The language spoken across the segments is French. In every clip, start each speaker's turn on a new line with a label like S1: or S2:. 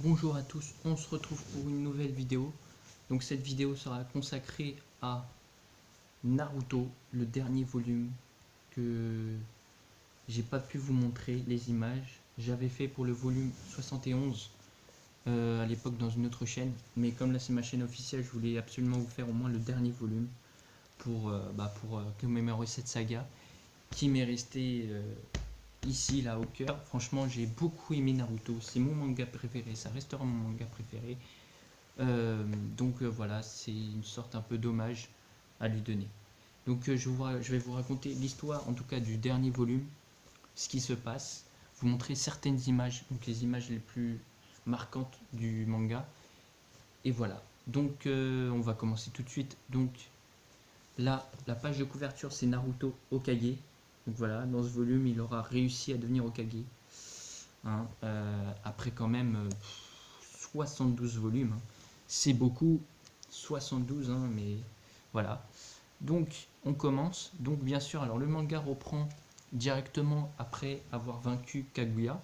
S1: Bonjour à tous, on se retrouve pour une nouvelle vidéo. Donc cette vidéo sera consacrée à Naruto, le dernier volume que j'ai pas pu vous montrer les images. J'avais fait pour le volume 71 à l'époque dans une autre chaîne, mais comme là c'est ma chaîne officielle, je voulais absolument vous faire au moins le dernier volume pour commémorer cette saga qui m'est restée ici là au cœur. Franchement, j'ai beaucoup aimé Naruto, c'est mon manga préféré, ça restera mon manga préféré. Voilà, c'est une sorte un peu d'hommage à lui donner. Je vais vous raconter l'histoire, en tout cas du dernier volume, ce qui se passe, vous montrer certaines images, donc les images les plus marquantes du manga. Et voilà. On va commencer tout de suite. Donc là, la page de couverture, c'est Naruto Hokage. Donc voilà, dans ce volume, il aura réussi à devenir Hokage. Après quand même 72 volumes. C'est beaucoup, 72, mais voilà. Donc on commence. Donc bien sûr, alors le manga reprend directement après avoir vaincu Kaguya.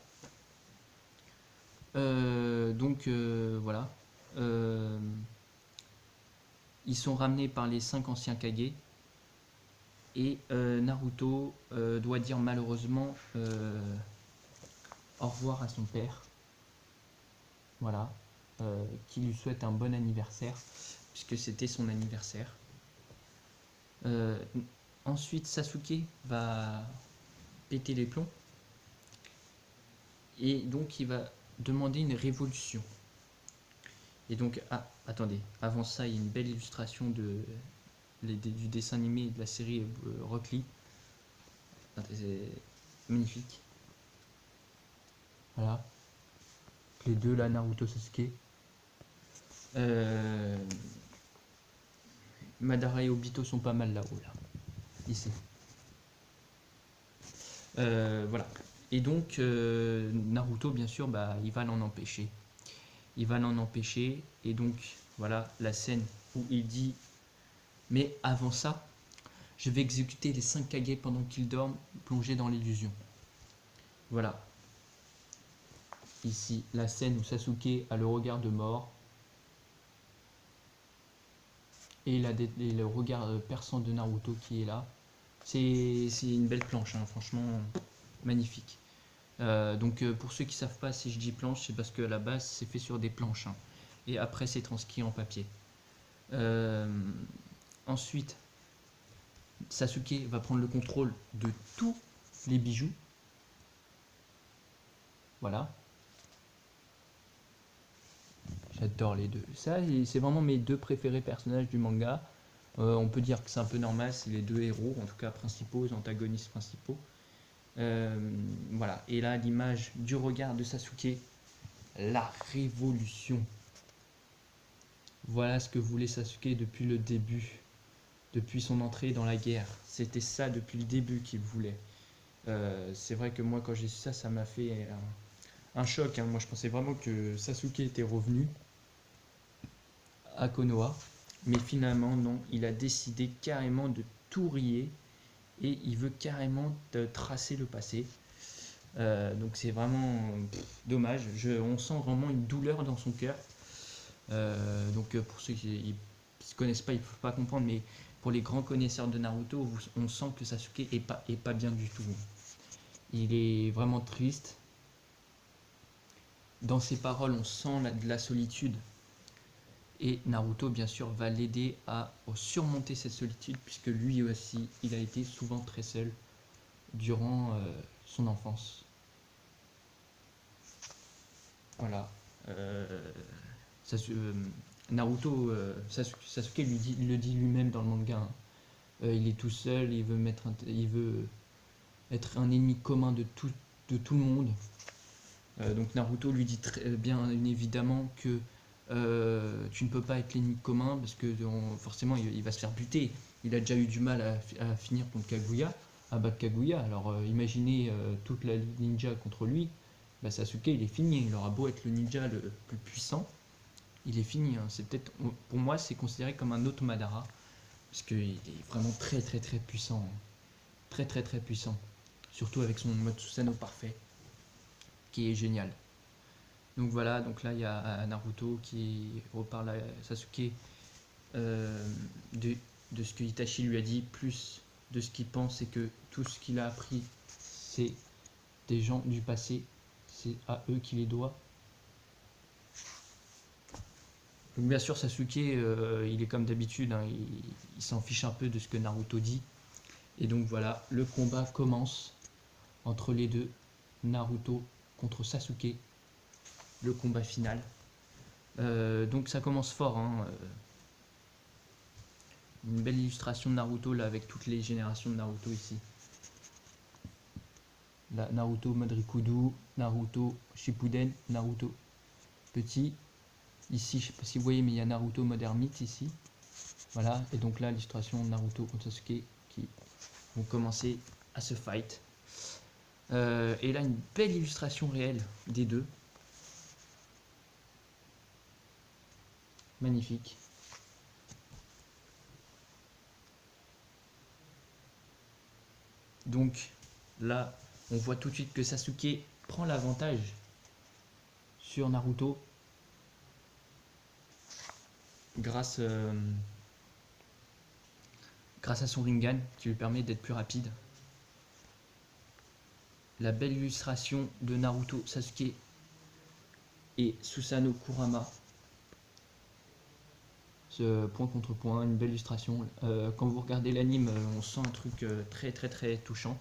S1: Voilà. Euh, Ils sont ramenés par les 5 anciens Kage. Et Naruto doit dire malheureusement au revoir à son père. Voilà. Qui lui souhaite un bon anniversaire, puisque c'était son anniversaire. Euh, Ensuite, Sasuke va péter les plombs. Et donc, il va demander une révolution. Et donc, attendez, avant ça, il y a une belle illustration du dessin animé de la série Rock Lee. C'est magnifique. Voilà. Les deux là, Naruto Sasuke. Madara et Obito sont pas mal là-haut, là. Ici. Voilà. Et donc, Naruto, bien sûr, il va l'en empêcher. Il va l'en empêcher. Et donc, voilà la scène où il dit: mais avant ça, je vais exécuter les 5 Kage pendant qu'ils dorment, plongés dans l'illusion. Voilà. Ici, la scène où Sasuke a le regard de mort. Et le regard perçant de Naruto qui est là. C'est une belle planche, franchement, magnifique. Pour ceux qui ne savent pas, si je dis planche, c'est parce que à la base c'est fait sur des planches, et après c'est transcrit en papier. Ensuite, Sasuke va prendre le contrôle de tous les bijoux. Voilà. J'adore les deux. Ça, c'est vraiment mes deux préférés personnages du manga. On peut dire que c'est un peu normal, c'est les deux héros, en tout cas principaux, les antagonistes principaux. Voilà. Et là, l'image du regard de Sasuke, la révolution. Voilà ce que voulait Sasuke depuis le début, depuis son entrée dans la guerre. C'était ça depuis le début qu'il voulait. C'est vrai que moi, quand j'ai su ça, ça m'a fait un choc. Moi, je pensais vraiment que Sasuke était revenu à Konoha. Mais finalement, non. Il a décidé carrément de tout rier. Et il veut carrément tracer le passé. Donc c'est vraiment dommage. On sent vraiment une douleur dans son cœur. Pour ceux qui ne connaissent pas, ils ne peuvent pas comprendre, mais pour les grands connaisseurs de Naruto, on sent que Sasuke est pas bien du tout. Il est vraiment triste. Dans ses paroles, on sent de la solitude. Et Naruto, bien sûr, va l'aider à surmonter cette solitude, puisque lui aussi, il a été souvent très seul durant son enfance. Voilà. Naruto, Sasuke le dit lui-même dans le manga. Il est tout seul, il veut être un ennemi commun de tout le monde. Donc Naruto lui dit très bien évidemment que tu ne peux pas être l'ennemi commun parce que forcément il va se faire buter. Il a déjà eu du mal à finir contre Kaguya, à battre Kaguya. Alors imaginez toute la ninja contre lui. Sasuke il est fini. Il aura beau être le ninja le plus puissant, il est fini. C'est peut-être, pour moi, c'est considéré comme un autre Madara parce qu'il est vraiment très très très puissant, très très très puissant. Surtout avec son mode Susanoo parfait, qui est génial. Donc voilà, donc là il y a Naruto qui reparle à Sasuke de, de ce que Itachi lui a dit, plus de ce qu'il pense et que tout ce qu'il a appris, c'est des gens du passé, c'est à eux qu'il les doit. Donc bien sûr Sasuke, il est comme d'habitude, hein, il s'en fiche un peu de ce que Naruto dit. Et donc voilà, le combat commence entre les deux, Naruto contre Sasuke, le combat final. Donc ça commence fort, hein, une belle illustration de Naruto là avec toutes les générations de Naruto ici. Là, Naruto Madrikudu, Naruto Shippuden, Naruto petit. Ici, je sais pas si vous voyez, mais il y a Naruto mode ermite ici. Voilà, et donc là, l'illustration de Naruto contre Sasuke qui vont commencer à se fight. Et là, une belle illustration réelle des deux. Magnifique. Donc là, on voit tout de suite que Sasuke prend l'avantage sur Naruto grâce à son Rinnegan qui lui permet d'être plus rapide. La belle illustration de Naruto, Sasuke et Susanoo Kurama. Ce point contre point, une belle illustration. Quand vous regardez l'anime, on sent un truc très très très touchant.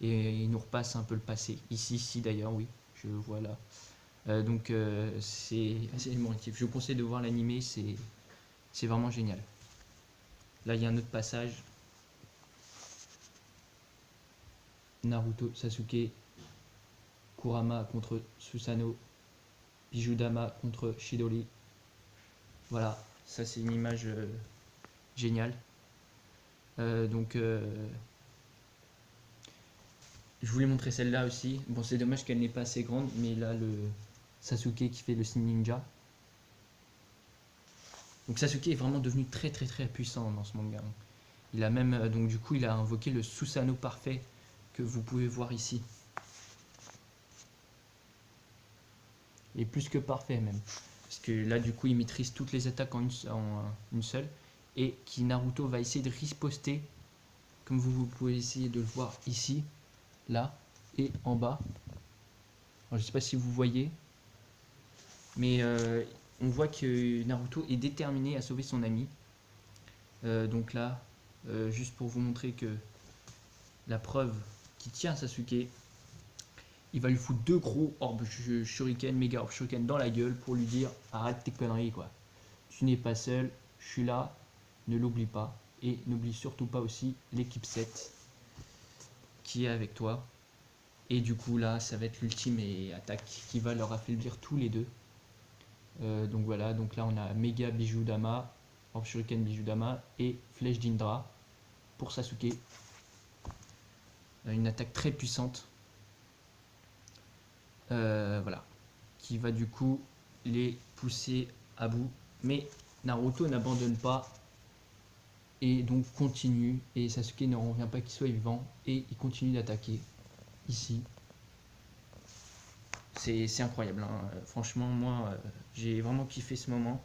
S1: Et il nous repasse un peu le passé. Ici d'ailleurs, oui, je le vois là. Donc c'est assez émotif. Je vous conseille de voir l'animé, c'est vraiment génial. Là, il y a un autre passage. Naruto, Sasuke, Kurama contre Susanoo, Bijudama contre Chidori. Voilà, ça c'est une image géniale. Donc, je voulais montrer celle-là aussi. Bon, c'est dommage qu'elle n'est pas assez grande, mais là, le Sasuke qui fait le signe ninja. Donc Sasuke est vraiment devenu très très très puissant dans ce manga. Il a même, donc du coup, il a invoqué le Susanoo parfait que vous pouvez voir ici. Il est plus que parfait même. Parce que là, du coup, il maîtrise toutes les attaques en une seule. Et qui Naruto va essayer de riposter. Comme vous pouvez essayer de le voir ici, là et en bas. Alors, je ne sais pas si vous voyez. Mais on voit que Naruto est déterminé à sauver son ami. Donc là, juste pour vous montrer que la preuve qui tient Sasuke, il va lui foutre deux gros orbes shuriken, méga orb shuriken dans la gueule pour lui dire arrête tes conneries quoi. Tu n'es pas seul, je suis là, ne l'oublie pas. Et n'oublie surtout pas aussi l'équipe 7 qui est avec toi. Et du coup là, ça va être l'ultime attaque qui va leur affaiblir tous les deux. Donc voilà, donc là on a méga Bijudama, orb shuriken Bijudama et flèche d'Indra pour Sasuke. Une attaque très puissante. Voilà, qui va du coup les pousser à bout. Mais Naruto n'abandonne pas et donc continue. Et Sasuke ne revient pas qu'il soit vivant et il continue d'attaquer ici. C'est incroyable, hein. Franchement, moi j'ai vraiment kiffé ce moment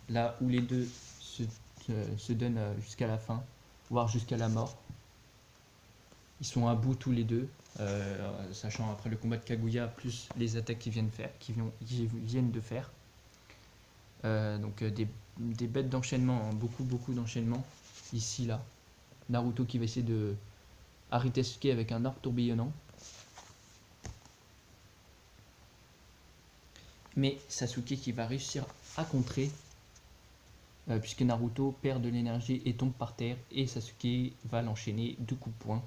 S1: là où les deux se donnent jusqu'à la fin, voire jusqu'à la mort. Ils sont à bout tous les deux. Sachant après le combat de Kaguya plus les attaques qu'ils viennent de faire. Donc des bêtes d'enchaînement, hein, beaucoup d'enchaînements. Ici là, Naruto qui va essayer de arrêter Sasuke avec un arc tourbillonnant. Mais Sasuke qui va réussir à contrer puisque Naruto perd de l'énergie et tombe par terre et Sasuke va l'enchaîner de coups de poing.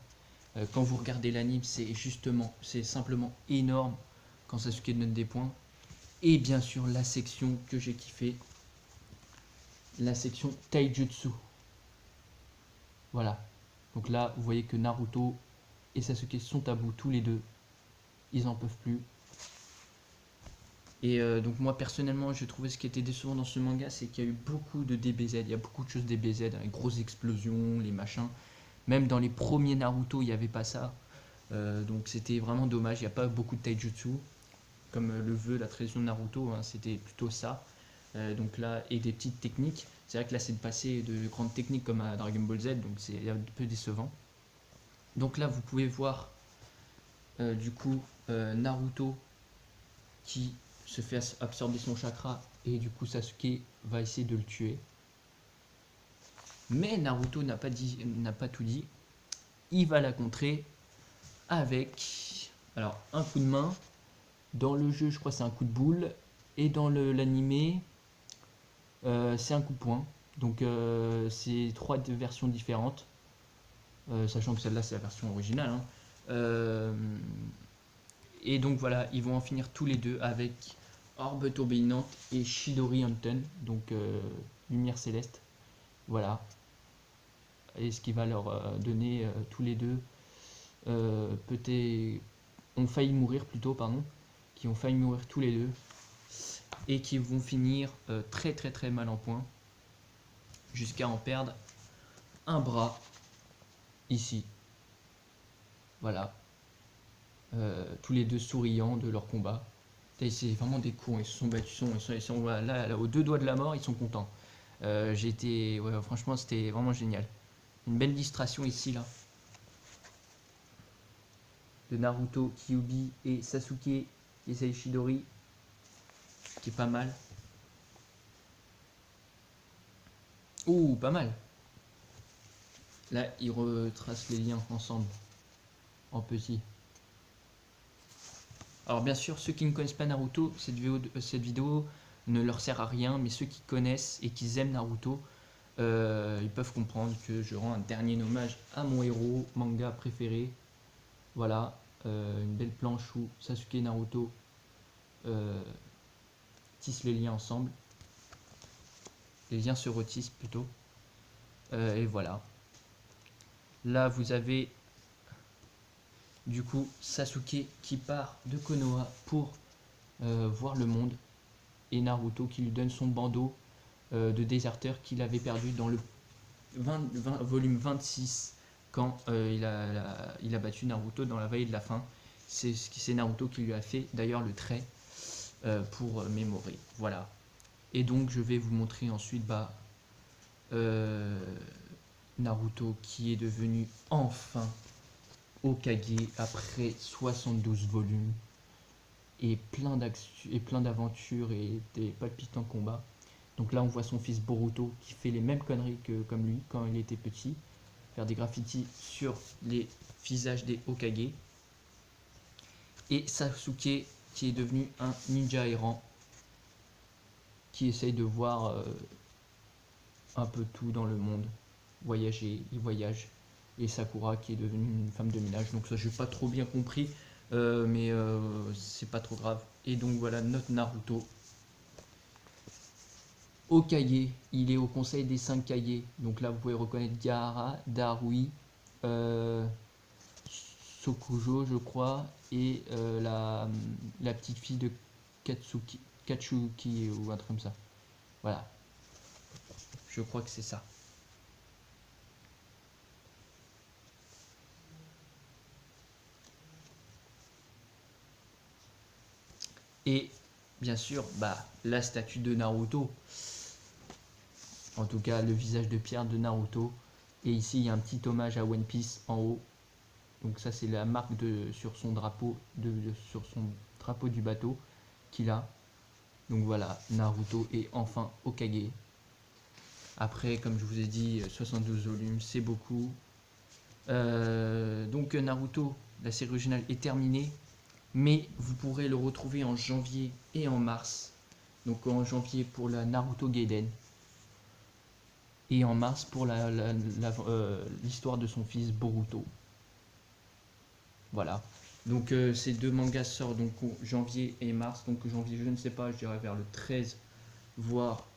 S1: Quand vous regardez l'anime, c'est simplement énorme quand Sasuke donne des points. Et bien sûr, la section que j'ai kiffé, la section Taijutsu. Voilà. Donc là, vous voyez que Naruto et Sasuke sont à bout tous les deux. Ils en peuvent plus. Et donc moi personnellement, j'ai trouvé ce qui était décevant dans ce manga, c'est qu'il y a eu beaucoup de DBZ. Il y a beaucoup de choses DBZ, les grosses explosions, les machins. Même dans les premiers Naruto, il n'y avait pas ça. Donc c'était vraiment dommage, il n'y a pas beaucoup de taijutsu. comme le veut la tradition de Naruto, hein, c'était plutôt ça. Donc là, et des petites techniques. C'est vrai que là, c'est de passer de grandes techniques comme à Dragon Ball Z, donc c'est un peu décevant. Donc là, vous pouvez voir du coup Naruto qui se fait absorber son chakra et du coup Sasuke va essayer de le tuer. Mais Naruto n'a pas tout dit. Il va la contrer avec alors un coup de main. Dans le jeu, je crois c'est un coup de boule et dans l'animé, c'est un coup de poing. Donc c'est 3 versions différentes. Sachant que celle-là c'est la version originale. Hein. Et donc voilà, ils vont en finir tous les deux avec Orbe tourbillonnante et Chidori Hunten, donc lumière céleste. Voilà. Et ce qui va leur donner tous les deux peut-être ont failli mourir plutôt, pardon, qui ont failli mourir tous les deux et qui vont finir très très très mal en point jusqu'à en perdre un bras ici. Voilà. Tous les deux souriants de leur combat. C'est vraiment des cons, ils se sont battus, ils sont là, aux 2 doigts de la mort, ils sont contents. Ouais, franchement, c'était vraiment génial. Une belle illustration ici, là. De Naruto, Kyuubi et Sasuke et Saishidori, qui est pas mal. Ouh, pas mal. Là, ils retracent les liens ensemble, en petit. Alors bien sûr, ceux qui ne connaissent pas Naruto, cette vidéo ne leur sert à rien, mais ceux qui connaissent et qui aiment Naruto, ils peuvent comprendre que je rends un dernier hommage à mon héros, manga préféré. Voilà, une belle planche où Sasuke et Naruto tissent les liens ensemble. Les liens se retissent plutôt. Et voilà. Là, vous avez du coup Sasuke qui part de Konoha pour voir le monde. Et Naruto qui lui donne son bandeau de déserteur qu'il avait perdu dans le volume 26 quand il a battu Naruto dans la vallée de la faim. C'est Naruto qui lui a fait d'ailleurs le trait pour mémorer. Voilà. Et donc je vais vous montrer ensuite Naruto qui est devenu enfin Hokage après 72 volumes et plein d'aventures et des palpitants combats. Donc là on voit son fils Boruto qui fait les mêmes conneries que comme lui quand il était petit, faire des graffitis sur les visages des Hokage. Et Sasuke qui est devenu un ninja errant qui essaye de voir un peu tout dans le monde, voyager, il voyage. Et Sakura qui est devenue une femme de ménage, donc ça j'ai pas trop bien compris, mais c'est pas trop grave. Et donc voilà notre Naruto. Hokage, il est au conseil des 5 Kage, donc là vous pouvez reconnaître Gaara, Darui, Sokujo je crois, et la petite fille de Katsuki ou un truc comme ça. Voilà, je crois que c'est ça. Et bien sûr, la statue de Naruto, en tout cas le visage de pierre de Naruto. Et ici il y a un petit hommage à One Piece en haut. Donc ça c'est la marque sur son drapeau du bateau qu'il a. Donc voilà, Naruto est enfin Hokage. Après, comme je vous ai dit, 72 volumes, c'est beaucoup. Donc Naruto, la série originale est terminée. Mais vous pourrez le retrouver en janvier et en mars. Donc en janvier pour la Naruto Gaiden. Et en mars pour l'histoire de son fils Boruto. Voilà. Donc ces 2 mangas sortent donc janvier et mars. Donc janvier, je ne sais pas, je dirais vers le 13, voire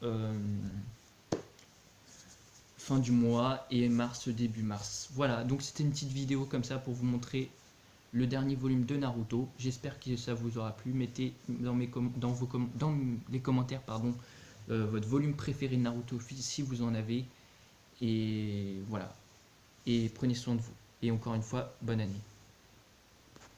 S1: fin du mois, et mars, début mars. Voilà, donc c'était une petite vidéo comme ça pour vous montrer le dernier volume de Naruto. J'espère que ça vous aura plu. Mettez dans les commentaires votre volume préféré de Naruto si vous en avez. Et voilà. Et prenez soin de vous. Et encore une fois, bonne année.